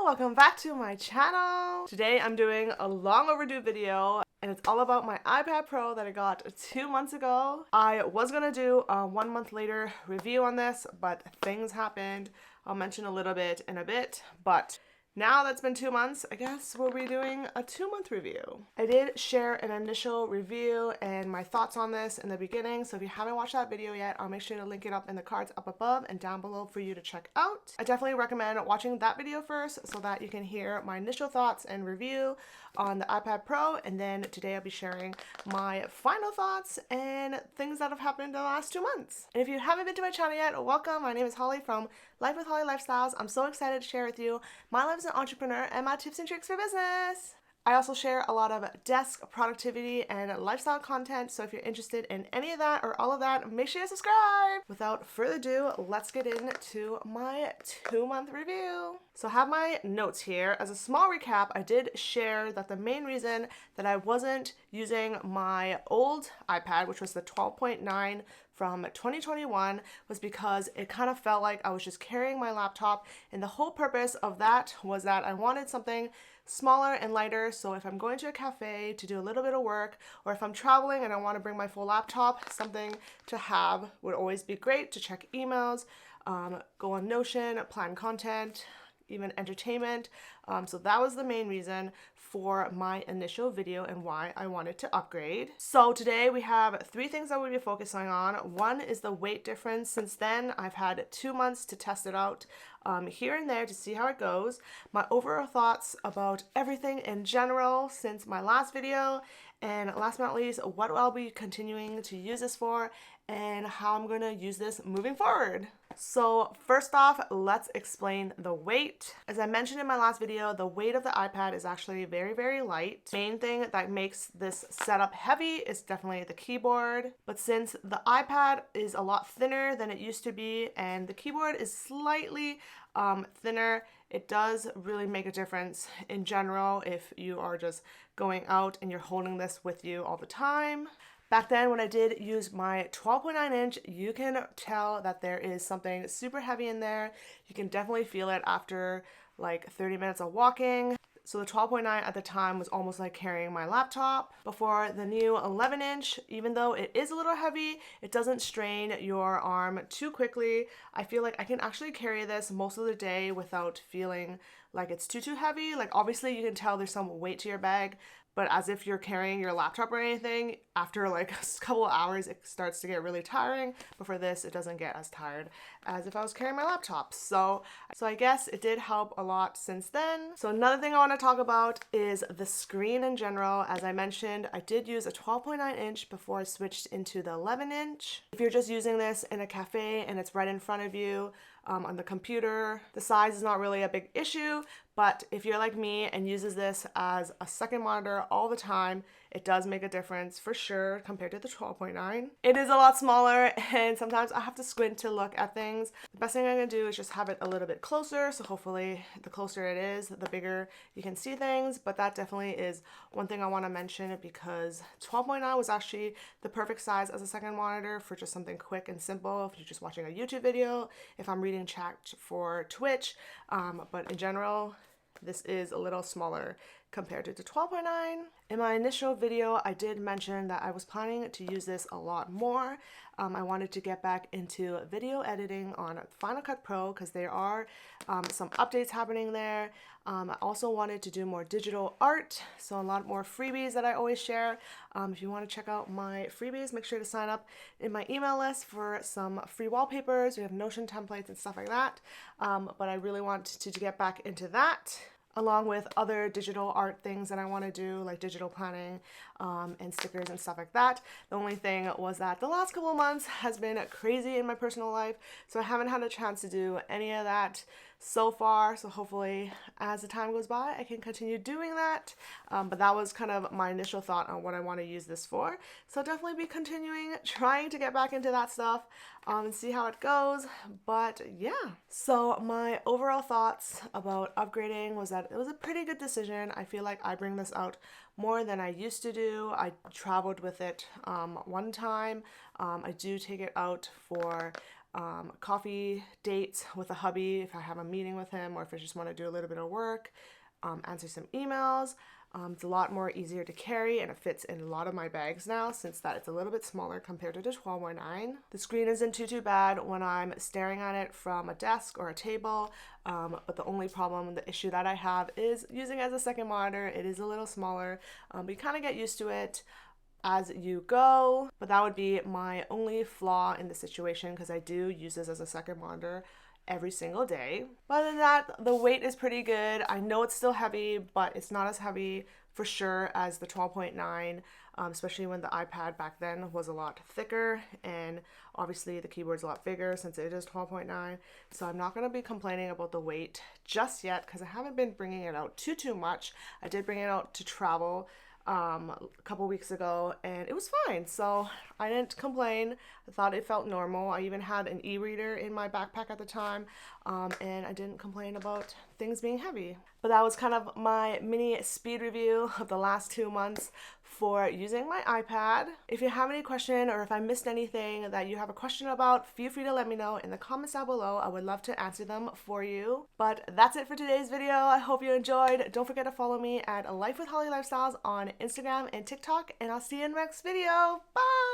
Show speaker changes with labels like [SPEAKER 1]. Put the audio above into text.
[SPEAKER 1] welcome back to my channel. Today I'm doing a long overdue video and it's all about my iPad Pro that I got 2 months ago. I was gonna do a 1 month later review on this, but things happened. I'll mention a little bit in a bit, but now that's been 2 months, I guess we'll be doing a 2-month review. I did share an initial review and my thoughts on this in the beginning, so if you haven't watched that video yet, I'll make sure to link it up in the cards up above and down below for you to check out. I definitely recommend watching that video first so that you can hear my initial thoughts and review on the iPad Pro, and then today I'll be sharing my final thoughts and things that have happened in the last 2 months. And if you haven't been to my channel yet, welcome. My name is Holly from Life with Holly Lifestyles. I'm so excited to share with you my life as an entrepreneur and my tips and tricks for business. I also share a lot of desk productivity and lifestyle content, so if you're interested in any of that or all of that, make sure to subscribe. Without further ado, let's get into my 2-month review. So I have my notes here. As a small recap, I did share that the main reason that I wasn't using my old iPad, which was the 12.9 from 2021, was because it kind of felt like I was just carrying my laptop, and the whole purpose of that was that I wanted something smaller and lighter, so if I'm going to a cafe to do a little bit of work, or if I'm traveling and I want to bring my full laptop, something to have would always be great to check emails, go on Notion, plan content, even entertainment. So that was the main reason for my initial video and why I wanted to upgrade. So today we have 3 things that we'll be focusing on. One is the weight difference. Since then, I've had 2 months to test it out here and there to see how it goes. My overall thoughts about everything in general since my last video, and last but not least, what I'll be continuing to use this for and how I'm going to use this moving forward. So first off, let's explain the weight. As I mentioned in my last video, the weight of the iPad is actually very, very light. Main thing that makes this setup heavy is definitely the keyboard. But since the iPad is a lot thinner than it used to be and the keyboard is slightly thinner, it does really make a difference in general if you are just going out and you're holding this with you all the time. Back then when I did use my 12.9 inch, you can tell that there is something super heavy in there. You can definitely feel it after like 30 minutes of walking. So the 12.9 at the time was almost like carrying my laptop. Before the new 11 inch, even though it is a little heavy, it doesn't strain your arm too quickly. I feel like I can actually carry this most of the day without feeling like it's too heavy. Like obviously you can tell there's some weight to your bag, but as if you're carrying your laptop or anything, after like a couple of hours, it starts to get really tiring. But for this, it doesn't get as tired as if I was carrying my laptop. So I guess it did help a lot since then. So another thing I want to talk about is the screen in general. As I mentioned, I did use a 12.9 inch before I switched into the 11 inch. If you're just using this in a cafe and it's right in front of you, on the computer, the size is not really a big issue, but if you're like me and uses this as a second monitor all the time, it does make a difference for sure compared to the 12.9. It is a lot smaller and sometimes I have to squint to look at things. The best thing I can do is just have it a little bit closer, so hopefully the closer it is, the bigger you can see things, but that definitely is one thing I want to mention because 12.9 was actually the perfect size as a second monitor for just something quick and simple if you're just watching a YouTube video, if I'm reading chat for Twitch, but in general, this is a little smaller compared to the 12.9. In my initial video, I did mention that I was planning to use this a lot more. I wanted to get back into video editing on Final Cut Pro because there are some updates happening there. I also wanted to do more digital art, so a lot more freebies that I always share. If you want to check out my freebies, make sure to sign up in my email list for some free wallpapers. We have Notion templates and stuff like that, but I really want to get back into that, along with other digital art things that I want to do, like digital planning and stickers and stuff like that. The only thing was that the last couple of months has been crazy in my personal life, so I haven't had a chance to do any of that so far. So hopefully as the time goes by, I can continue doing that. But that was kind of my initial thought on what I want to use this for. So I'll definitely be continuing trying to get back into that stuff and see how it goes. But yeah, so my overall thoughts about upgrading was that it was a pretty good decision. I feel like I bring this out more than I used to do. I traveled with it one time. I do take it out for coffee dates with a hubby if I have a meeting with him, or if I just want to do a little bit of work, answer some emails. It's a lot more easier to carry, and it fits in a lot of my bags now since that it's a little bit smaller compared to the 12.9. The screen isn't too bad when I'm staring at it from a desk or a table, but the only problem, the issue that I have is using it as a second monitor. It is a little smaller, but you kind of get used to it as you go. But that would be my only flaw in the situation, because I do use this as a second monitor every single day. But other than that, the weight is pretty good. I know it's still heavy, but it's not as heavy for sure as the 12.9, especially when the iPad back then was a lot thicker, and obviously the keyboard's a lot bigger since it is 12.9. So I'm not going to be complaining about the weight just yet, because I haven't been bringing it out too much. I did bring it out to travel a couple weeks ago, and it was fine, so I didn't complain. I thought it felt normal. I even had an e-reader in my backpack at the time, and I didn't complain about things being heavy. But that was kind of my mini speed review of the last 2 months for using my iPad. If you have any question, or if I missed anything that you have a question about, feel free to let me know in the comments down below. I would love to answer them for you. But that's it for today's video. I hope you enjoyed. Don't forget to follow me at Life with Holly Lifestyles on Instagram and TikTok, and I'll see you in the next video. Bye!